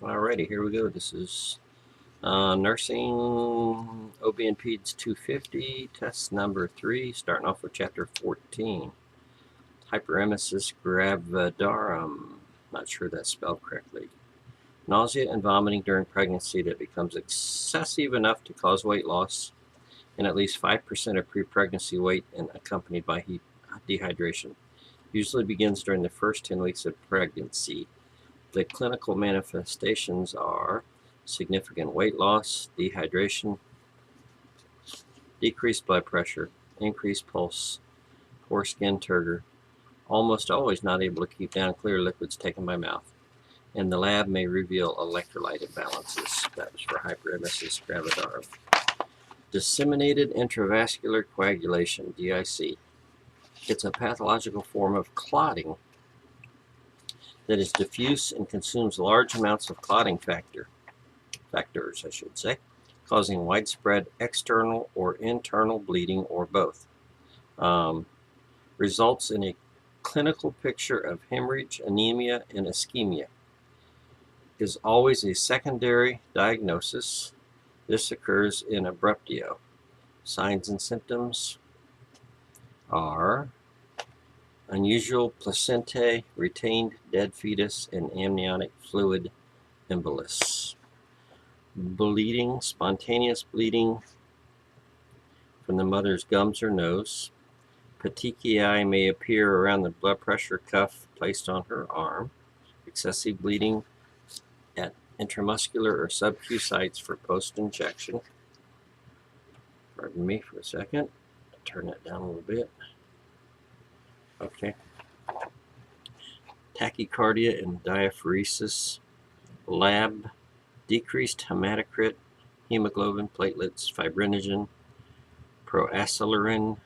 Alrighty, here we go. This is Nursing OB and Peds 250, test number 3, starting off with chapter 14. Hyperemesis gravidarum. Not sure that's spelled correctly. Nausea and vomiting during pregnancy that becomes excessive enough to cause weight loss in at least 5% of pre-pregnancy weight and accompanied by dehydration. Usually begins during the first 10 weeks of pregnancy. The clinical manifestations are significant weight loss, dehydration, decreased blood pressure, increased pulse, poor skin turgor, almost always not able to keep down clear liquids taken by mouth, and the lab may reveal electrolyte imbalances. That was for hyperemesis gravidarum. Disseminated intravascular coagulation, DIC. It's a pathological form of clotting that is diffuse and consumes large amounts of clotting factors, causing widespread external or internal bleeding or both. Results in a clinical picture of hemorrhage, anemia, and ischemia. Is always a secondary diagnosis. This occurs in abruptio. Signs and symptoms are unusual placentae, retained dead fetus, and amniotic fluid embolus. Bleeding, spontaneous bleeding from the mother's gums or nose. Petechiae may appear around the blood pressure cuff placed on her arm. Excessive bleeding at intramuscular or subcu sites for post-injection. Pardon me for a second. Turn that down a little bit. Okay. Tachycardia and diaphoresis. Lab, decreased hematocrit, hemoglobin, platelets, fibrinogen, proacelerin,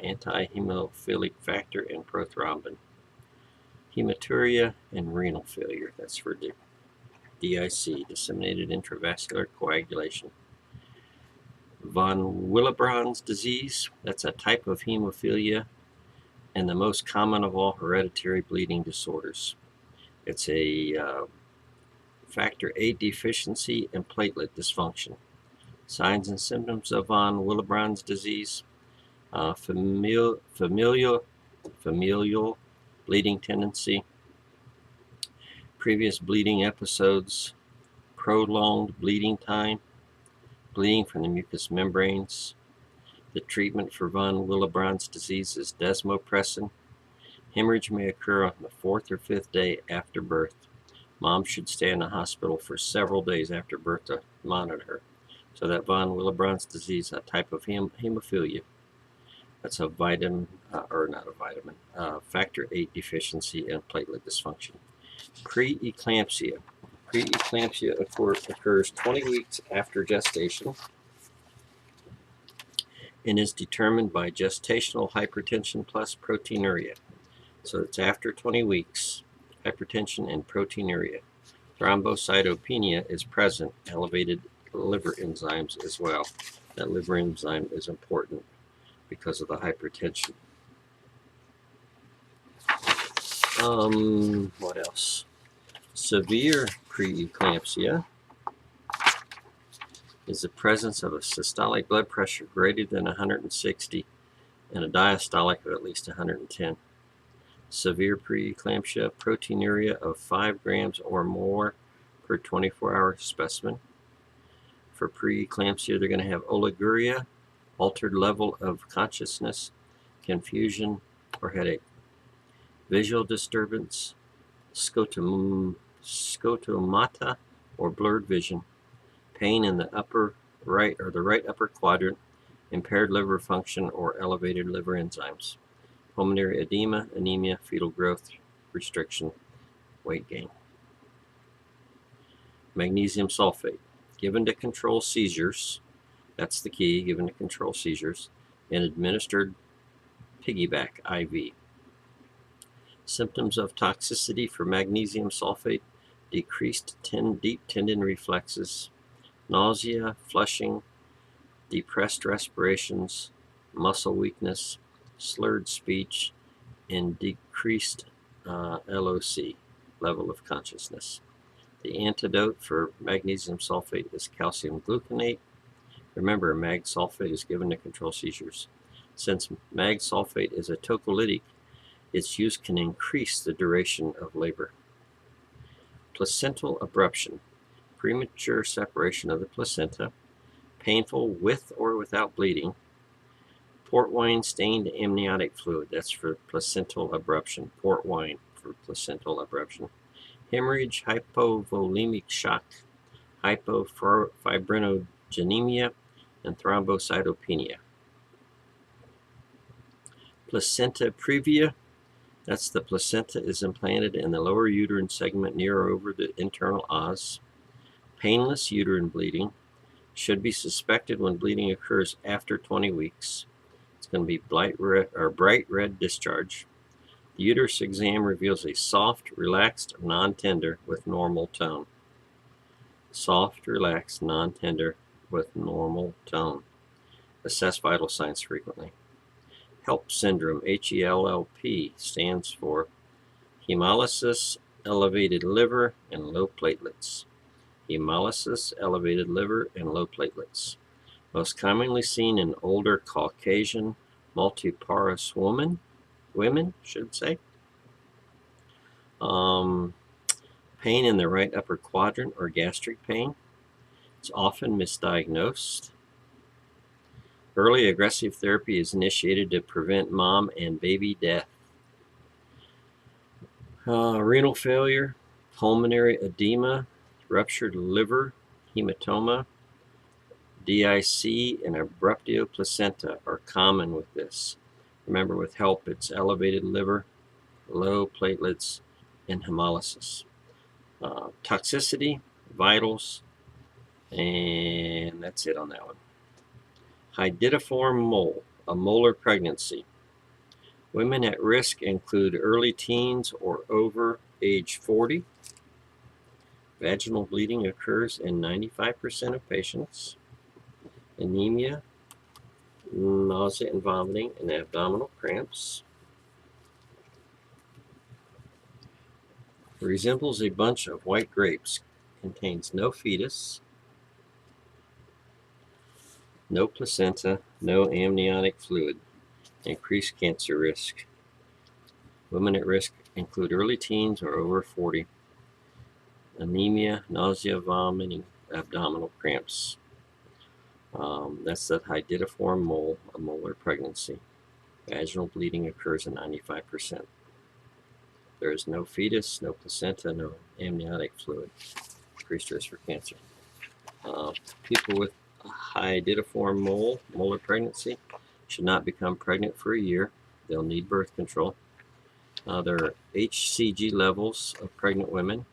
anti-hemophilic factor, and prothrombin. Hematuria and renal failure. That's for DIC, disseminated intravascular coagulation. Von Willebrand's disease, that's a type of hemophilia and the most common of all hereditary bleeding disorders. It's a factor VIII deficiency and platelet dysfunction. Signs and symptoms of von Willebrand's disease: familial bleeding tendency, previous bleeding episodes, prolonged bleeding time, bleeding from the mucous membranes. The treatment for von Willebrand's disease is desmopressin. Hemorrhage may occur on the 4th or 5th day after birth. Mom should stay in the hospital for several days after birth to monitor her. So that von Willebrand's disease, a type of hemophilia, that's a factor VIII deficiency and platelet dysfunction. Preeclampsia. Preeclampsia occurs 20 weeks after gestation and is determined by gestational hypertension plus proteinuria. So it's after 20 weeks, hypertension and proteinuria. Thrombocytopenia is present, elevated liver enzymes as well. That liver enzyme is important because of the hypertension. What else? Severe preeclampsia is the presence of a systolic blood pressure greater than 160 and a diastolic of at least 110. Severe preeclampsia, proteinuria of 5 grams or more per 24-hour specimen. For preeclampsia, they're going to have oliguria, altered level of consciousness, confusion, or headache. Visual disturbance, scotomata or blurred vision, pain in the upper right or the right upper quadrant, impaired liver function or elevated liver enzymes, pulmonary edema, anemia, fetal growth restriction, weight gain. Magnesium sulfate, given to control seizures, that's the key, given to control seizures, and administered piggyback IV. Symptoms of toxicity for magnesium sulfate: decreased deep tendon reflexes, nausea, flushing, depressed respirations, muscle weakness, slurred speech, and decreased LOC, level of consciousness. The antidote for magnesium sulfate is calcium gluconate. Remember, mag sulfate is given to control seizures. Since mag sulfate is a tocolytic, its use can increase the duration of labor. Placental abruption, premature separation of the placenta, painful with or without bleeding. Port wine stained amniotic fluid, that's for placental abruption. Port wine for placental abruption. Hemorrhage, hypovolemic shock, hypofibrinogenemia, and thrombocytopenia. Placenta previa, that's the placenta is implanted in the lower uterine segment near or over the internal os. Painless uterine bleeding should be suspected when bleeding occurs after 20 weeks. It's going to be bright red discharge. The uterus exam reveals a soft, relaxed, non-tender with normal tone. Soft, relaxed, non-tender with normal tone. Assess vital signs frequently. HELP syndrome, HELLP, stands for hemolysis, elevated liver, and low platelets. Hemolysis, elevated liver, and low platelets. Most commonly seen in older Caucasian multiparous women, should say. Pain in the right upper quadrant or gastric pain. It's often misdiagnosed. Early aggressive therapy is initiated to prevent mom and baby death. Renal failure, pulmonary edema, ruptured liver, hematoma, DIC, and abruptio placenta are common with this. Remember, with HELP, it's elevated liver, low platelets, and hemolysis. Toxicity, vitals, and that's it on that one. Hydatiform mole, a molar pregnancy. Women at risk include early teens or over age 40. Vaginal bleeding occurs in 95% of patients. Anemia, nausea and vomiting, and abdominal cramps. Resembles a bunch of white grapes. Contains no fetus, no placenta, no amniotic fluid. Increased cancer risk. Women at risk include early teens or over 40. Anemia, nausea, vomiting, abdominal cramps. That's that hydatiform mole, a molar pregnancy. Vaginal bleeding occurs in 95%. There is no fetus, no placenta, no amniotic fluid. Increased risk for cancer. People with hydatiform mole, molar pregnancy, should not become pregnant for a year. They'll need birth control. Their HCG levels of pregnant women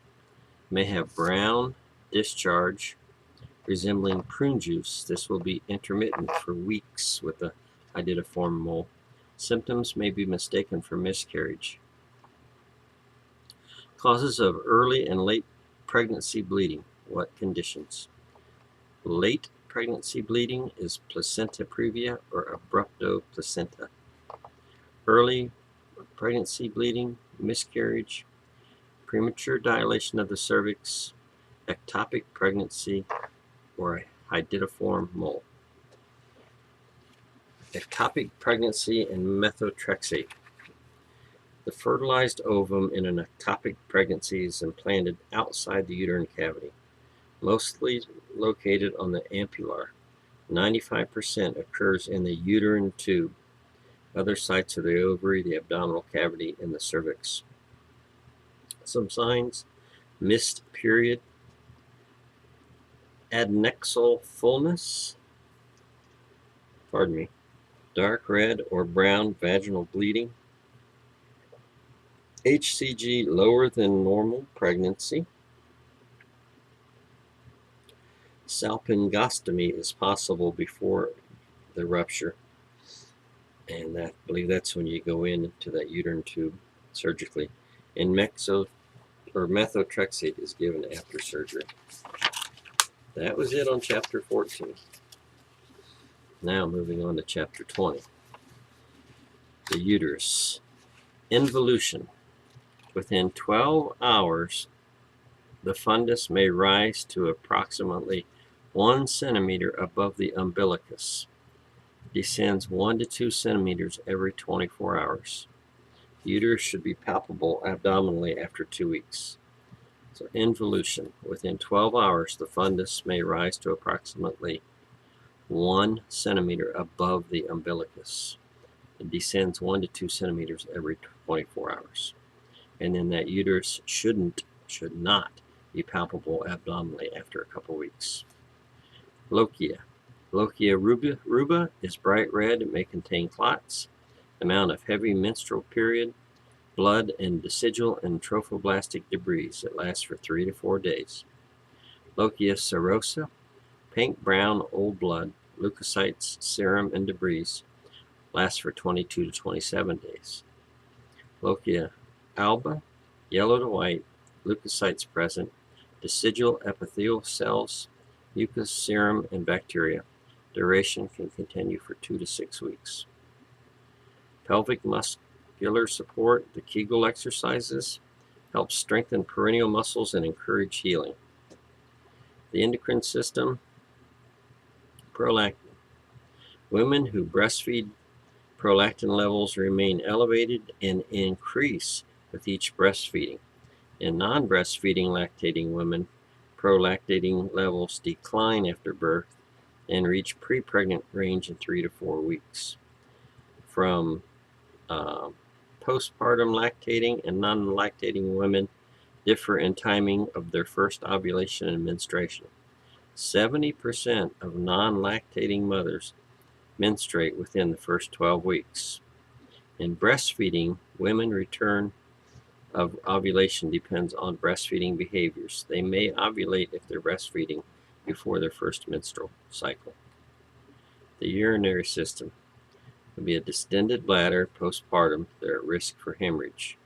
may have brown discharge resembling prune juice. This will be intermittent for weeks with a hydatiform mole. Symptoms may be mistaken for miscarriage. Causes of early and late pregnancy bleeding. What conditions? Late pregnancy bleeding is placenta previa or abrupto placenta. Early pregnancy bleeding, miscarriage, premature dilation of the cervix, ectopic pregnancy, or a hydatiform mole. Ectopic pregnancy and methotrexate. The fertilized ovum in an ectopic pregnancy is implanted outside the uterine cavity, mostly located on the ampulla. 95% occurs in the uterine tube. Other sites are the ovary, the abdominal cavity, and the cervix. Some signs: missed period, adnexal fullness, dark red or brown vaginal bleeding, HCG lower than normal pregnancy. Salpingostomy is possible before the rupture, and I believe that's when you go into that uterine tube surgically. And methotrexate is given after surgery. That was it on chapter 14. Now moving on to chapter 20. The uterus. Involution. Within 12 hours, the fundus may rise to approximately 1 centimeter above the umbilicus. Descends 1 to 2 centimeters every 24 hours. Uterus should be palpable abdominally after 2 weeks. So involution. Within 12 hours, the fundus may rise to approximately 1 centimeter above the umbilicus. It descends 1 to 2 centimeters every 24 hours. And then that uterus should not be palpable abdominally after a couple weeks. Lochia. Lochia ruba is bright red and may contain clots, amount of heavy menstrual period, blood, and decidual and trophoblastic debris that lasts for 3 to 4 days. Lochia serosa, pink-brown old blood, leukocytes, serum, and debris, lasts for 22 to 27 days. Lochia alba, yellow to white, leukocytes present, decidual epithelial cells, mucus, serum, and bacteria. Duration can continue for 2 to 6 weeks. Pelvic muscular support, the Kegel exercises, helps strengthen perineal muscles and encourage healing. The endocrine system, prolactin. Women who breastfeed, prolactin levels remain elevated and increase with each breastfeeding. In non-breastfeeding lactating women, prolactin levels decline after birth and reach pre-pregnant range in 3 to 4 weeks. From postpartum lactating and non-lactating women differ in timing of their first ovulation and menstruation. 70% of non-lactating mothers menstruate within the first 12 weeks. In breastfeeding, women return of ovulation depends on breastfeeding behaviors. They may ovulate if they're breastfeeding before their first menstrual cycle. The urinary system can be a distended bladder postpartum. They're at risk for hemorrhage.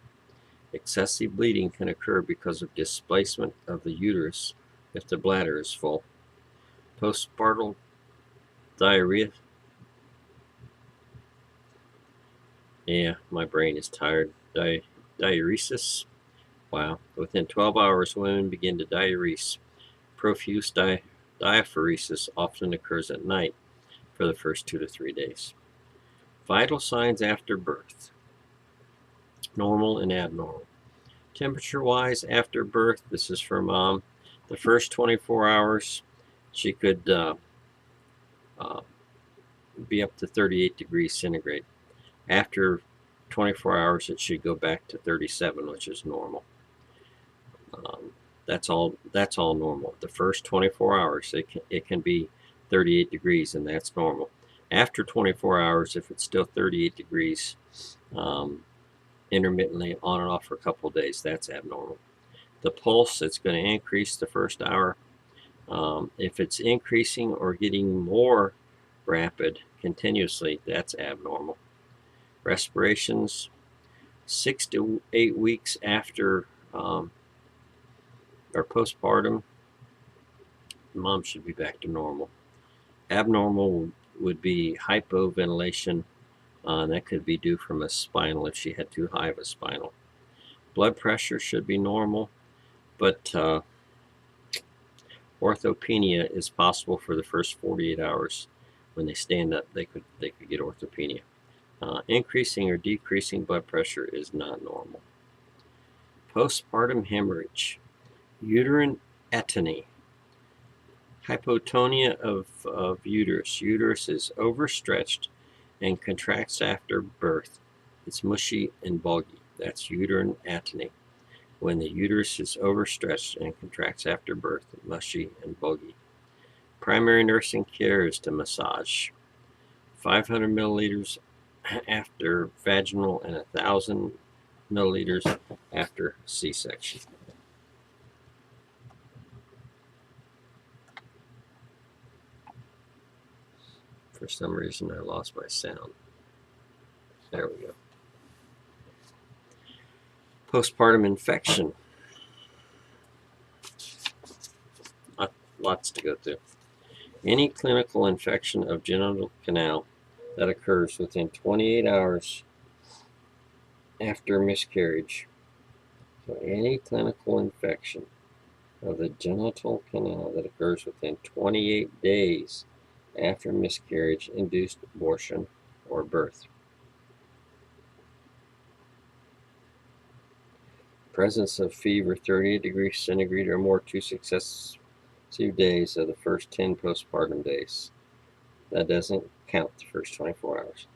Excessive bleeding can occur because of displacement of the uterus if the bladder is full. Postpartum diarrhea. Yeah, my brain is tired. Diuresis. Wow. Within 12 hours, women begin to diurese. Profuse diaphoresis often occurs at night for the first 2 to 3 days. Vital signs after birth. Normal and abnormal. Temperature-wise, after birth, this is for mom. The first 24 hours, she could be up to 38 degrees centigrade. After 24 hours, it should go back to 37, which is normal. That's all normal. The first 24 hours, it can be 38 degrees, and that's normal. After 24 hours, if it's still 38 degrees, intermittently on and off for a couple of days, that's abnormal. The pulse, it's going to increase the first hour. If it's increasing or getting more rapid continuously, that's abnormal. Respirations, 6 to 8 weeks after or postpartum, mom should be back to normal. Abnormal would be hypoventilation. That could be due from a spinal if she had too high of a spinal. Blood pressure should be normal, but orthopnea is possible for the first 48 hours. When they stand up, they could get orthopnea. Increasing or decreasing blood pressure is not normal. Postpartum hemorrhage, uterine atony, hypotonia of uterus. Uterus is overstretched and contracts after birth. It's mushy and bulgy. That's uterine atony. When the uterus is overstretched and contracts after birth, mushy and bulgy. Primary nursing care is to massage. 500 milliliters after vaginal and 1,000 milliliters after C-section. For some reason, I lost my sound. There we go. Postpartum infection. Lots to go through. Any clinical infection of genital canal that occurs within 28 hours after miscarriage. So any clinical infection of the genital canal that occurs within 28 days after miscarriage, induced abortion, or birth. Presence of fever 38 degrees centigrade or more 2 successive days of the first 10 postpartum days. That doesn't count the first 24 hours.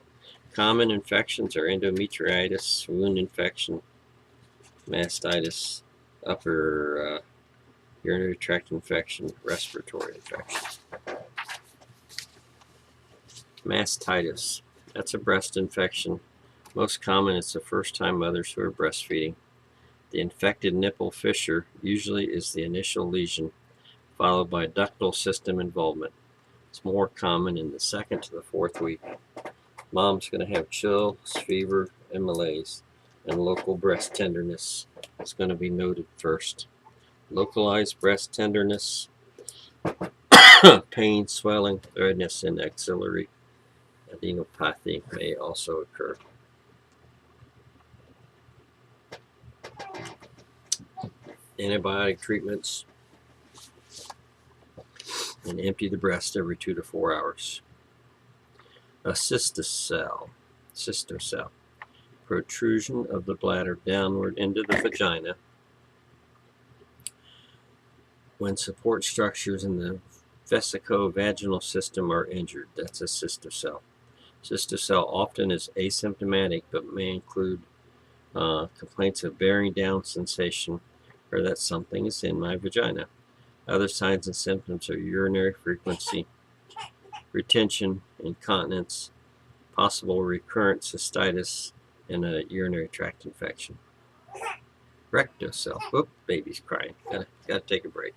Common infections are endometritis, wound infection, mastitis, upper urinary tract infection, respiratory infection. Mastitis. That's a breast infection. Most common, it's the first time mothers who are breastfeeding. The infected nipple fissure usually is the initial lesion, followed by ductal system involvement. It's more common in the 2nd to the 4th week. Mom's going to have chills, fever, and malaise, and local breast tenderness is going to be noted first. Localized breast tenderness, pain, swelling, redness, and axillary adenopathy may also occur. Antibiotic treatments, and empty the breast every 2 to 4 hours. A cystocele, protrusion of the bladder downward into the vagina when support structures in the vesico-vaginal system are injured. That's a cystocele. Cystocele often is asymptomatic but may include complaints of bearing down sensation or that something is in my vagina. Other signs and symptoms are urinary frequency, retention, incontinence, possible recurrent cystitis, and a urinary tract infection. Rectocele. Whoop, baby's crying. Gotta take a break.